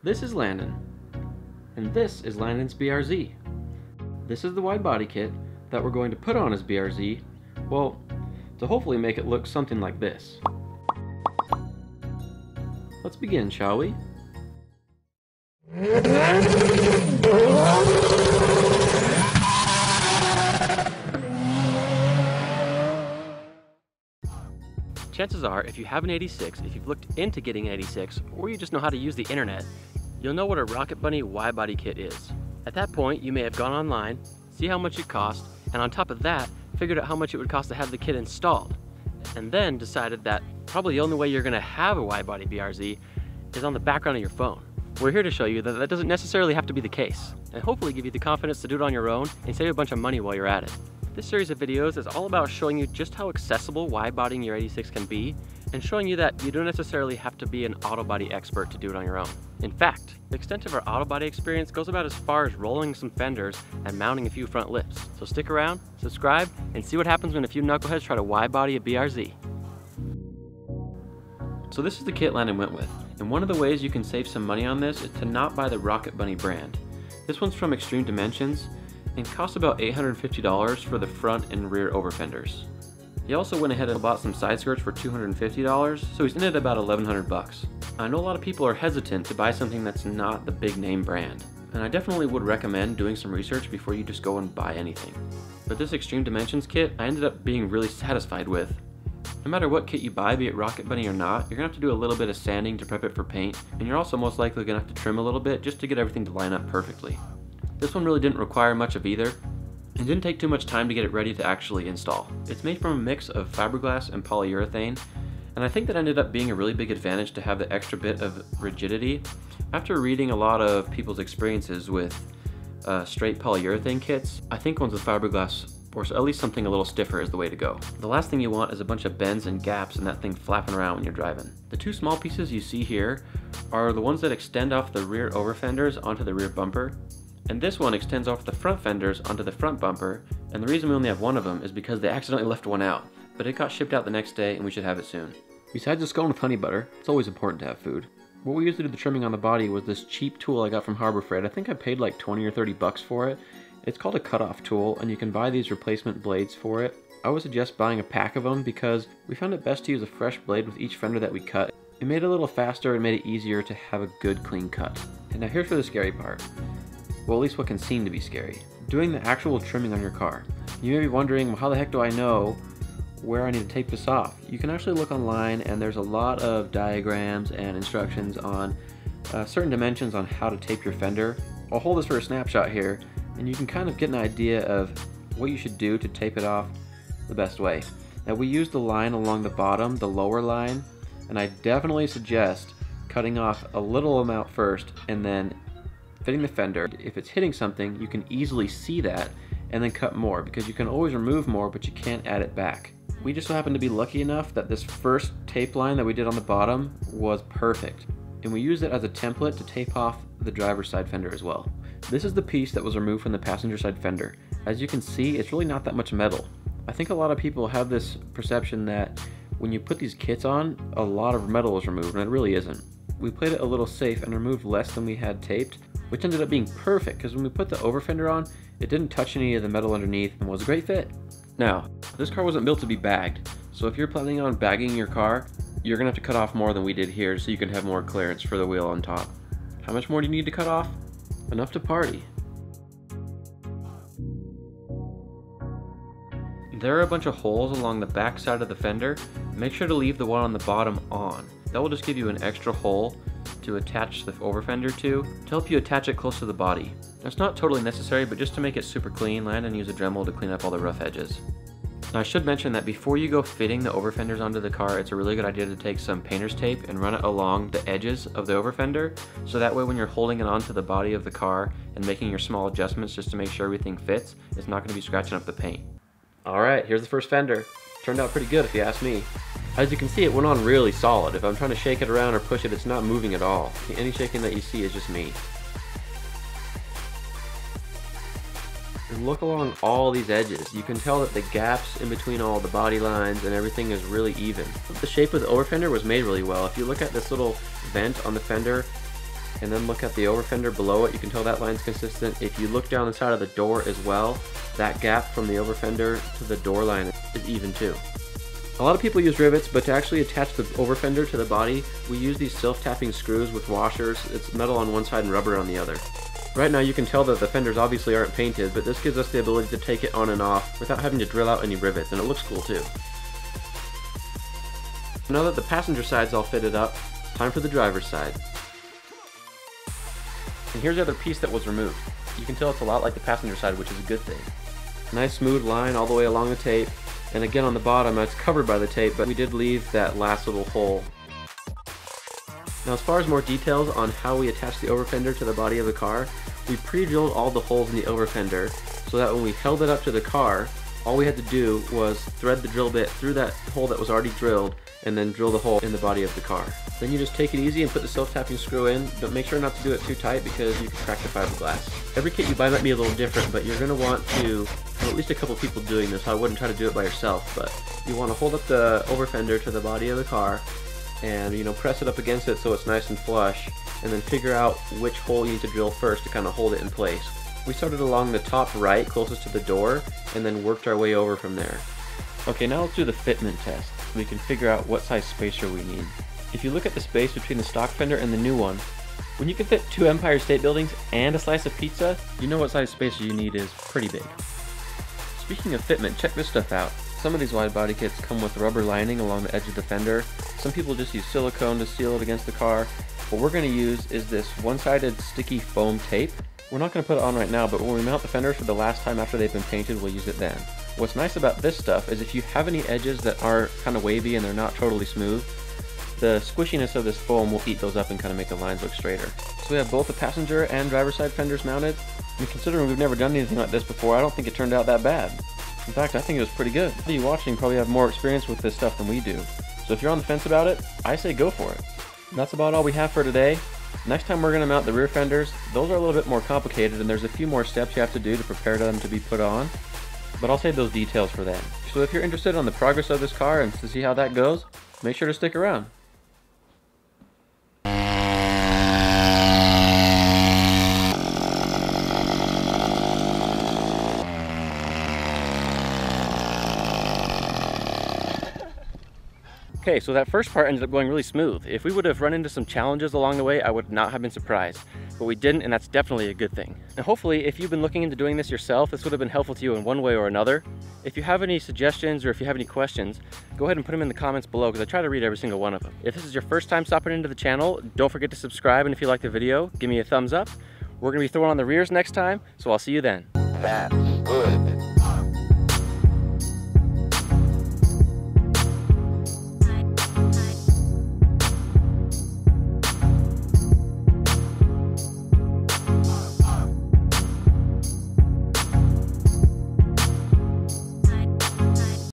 This is Landon, and this is Landon's BRZ. This is the wide body kit that we're going to put on his BRZ, well, to hopefully make it look something like this. Let's begin, shall we? Chances are, if you have an 86, if you've looked into getting an 86, or you just know how to use the internet, you'll know what a Rocket Bunny wide body kit is. At that point, you may have gone online, see how much it cost, and on top of that, figured out how much it would cost to have the kit installed. And then decided that probably the only way you're gonna have a wide body BRZ is on the background of your phone. We're here to show you that that doesn't necessarily have to be the case, and hopefully give you the confidence to do it on your own and save a bunch of money while you're at it. This series of videos is all about showing you just how accessible wide bodying your 86 can be, and showing you that you don't necessarily have to be an auto body expert to do it on your own. In fact, the extent of our auto body experience goes about as far as rolling some fenders and mounting a few front lifts. So stick around, subscribe, and see what happens when a few knuckleheads try to wide body a BRZ. So this is the kit Landon went with, and one of the ways you can save some money on this is to not buy the Rocket Bunny brand. This one's from Extreme Dimensions, and cost about $850 for the front and rear over fenders. He also went ahead and bought some side skirts for $250, so he's ended about $1,100. I know a lot of people are hesitant to buy something that's not the big name brand, and I definitely would recommend doing some research before you just go and buy anything. But this Extreme Dimensions kit, I ended up being really satisfied with. No matter what kit you buy, be it Rocket Bunny or not, you're gonna have to do a little bit of sanding to prep it for paint, and you're also most likely gonna have to trim a little bit just to get everything to line up perfectly. This one really didn't require much of either, and didn't take too much time to get it ready to actually install. It's made from a mix of fiberglass and polyurethane, and I think that ended up being a really big advantage to have the extra bit of rigidity. After reading a lot of people's experiences with straight polyurethane kits, I think ones with fiberglass, or at least something a little stiffer, is the way to go. The last thing you want is a bunch of bends and gaps and that thing flapping around when you're driving. The two small pieces you see here are the ones that extend off the rear over fenders onto the rear bumper. And this one extends off the front fenders onto the front bumper, and the reason we only have one of them is because they accidentally left one out, but it got shipped out the next day and we should have it soon. Besides a scone with honey butter, it's always important to have food. What we used to do the trimming on the body was this cheap tool I got from Harbor Freight. I think I paid like 20 or 30 bucks for it. It's called a cutoff tool, and you can buy these replacement blades for it. I would suggest buying a pack of them because we found it best to use a fresh blade with each fender that we cut. It made it a little faster and made it easier to have a good clean cut. And now here's for the scary part. Well, at least what can seem to be scary. Doing the actual trimming on your car. You may be wondering, well, how the heck do I know where I need to tape this off? You can actually look online, and there's a lot of diagrams and instructions on certain dimensions on how to tape your fender. I'll hold this for a snapshot here, and you can kind of get an idea of what you should do to tape it off the best way. Now, we use the line along the bottom, the lower line, and I definitely suggest cutting off a little amount first and then fitting the fender. If it's hitting something, you can easily see that and then cut more, because you can always remove more, but you can't add it back. We just so happened to be lucky enough that this first tape line that we did on the bottom was perfect, and we used it as a template to tape off the driver's side fender as well. This is the piece that was removed from the passenger side fender. As you can see, it's really not that much metal. I think a lot of people have this perception that when you put these kits on, a lot of metal is removed, and it really isn't. We played it a little safe and removed less than we had taped, which ended up being perfect because when we put the over fender on, it didn't touch any of the metal underneath and was a great fit. Now, this car wasn't built to be bagged, so if you're planning on bagging your car, you're gonna have to cut off more than we did here so you can have more clearance for the wheel on top. How much more do you need to cut off? Enough to party. There are a bunch of holes along the back side of the fender. Make sure to leave the one on the bottom on. That will just give you an extra hole to attach the over fender to help you attach it close to the body. That's not totally necessary, but just to make it super clean, Landon used a Dremel to clean up all the rough edges. Now, I should mention that before you go fitting the over fenders onto the car, it's a really good idea to take some painter's tape and run it along the edges of the over fender, so that way when you're holding it onto the body of the car and making your small adjustments just to make sure everything fits, it's not going to be scratching up the paint. Alright, here's the first fender. Turned out pretty good if you ask me. As you can see, it went on really solid. If I'm trying to shake it around or push it, it's not moving at all. Any shaking that you see is just me. And look along all these edges. You can tell that the gaps in between all the body lines and everything is really even. The shape of the over fender was made really well. If you look at this little vent on the fender, and then look at the over fender below it, you can tell that line's consistent. If you look down the side of the door as well, that gap from the over fender to the door line is even too. A lot of people use rivets, but to actually attach the over fender to the body, we use these self-tapping screws with washers. It's metal on one side and rubber on the other. Right now you can tell that the fenders obviously aren't painted, but this gives us the ability to take it on and off without having to drill out any rivets, and it looks cool too. Now that the passenger side's all fitted up, it's time for the driver's side. And here's the other piece that was removed. You can tell it's a lot like the passenger side, which is a good thing. Nice smooth line all the way along the tape, and again on the bottom it's covered by the tape, but we did leave that last little hole. Now as far as more details on how we attach the over fender to the body of the car, we pre-drilled all the holes in the over fender so that when we held it up to the car, all we had to do was thread the drill bit through that hole that was already drilled and then drill the hole in the body of the car. Then you just take it easy and put the self-tapping screw in, but make sure not to do it too tight because you can crack the fiberglass. Every kit you buy might be a little different, but you're going to want to have at least a couple people doing this. I wouldn't try to do it by yourself, but you want to hold up the over fender to the body of the car and press it up against it so it's nice and flush, and then figure out which hole you need to drill first to kind of hold it in place. We started along the top right closest to the door and then worked our way over from there. Okay, now let's do the fitment test so we can figure out what size spacer we need. If you look at the space between the stock fender and the new one, when you can fit 2 Empire State Buildings and a slice of pizza, you know what size spacer you need is pretty big. Speaking of fitment, check this stuff out. Some of these wide body kits come with rubber lining along the edge of the fender. Some people just use silicone to seal it against the car. What we're going to use is this one-sided sticky foam tape. We're not going to put it on right now, but when we mount the fenders for the last time after they've been painted, we'll use it then. What's nice about this stuff is if you have any edges that are kind of wavy and they're not totally smooth, the squishiness of this foam will eat those up and kind of make the lines look straighter. So we have both the passenger and driver's side fenders mounted, and considering we've never done anything like this before, I don't think it turned out that bad. In fact, I think it was pretty good. You watching probably have more experience with this stuff than we do. So if you're on the fence about it, I say go for it. And that's about all we have for today. Next time we're going to mount the rear fenders. Those are a little bit more complicated and there's a few more steps you have to do to prepare them to be put on. But I'll save those details for then. So if you're interested in the progress of this car and to see how that goes, make sure to stick around. Okay, so that first part ended up going really smooth. If we would have run into some challenges along the way, I would not have been surprised. But we didn't, and that's definitely a good thing. And hopefully, if you've been looking into doing this yourself, this would have been helpful to you in one way or another. If you have any suggestions or if you have any questions, go ahead and put them in the comments below because I try to read every single one of them. If this is your first time stopping into the channel, don't forget to subscribe, and if you like the video, give me a thumbs up. We're going to be throwing on the rears next time, so I'll see you then. That's good.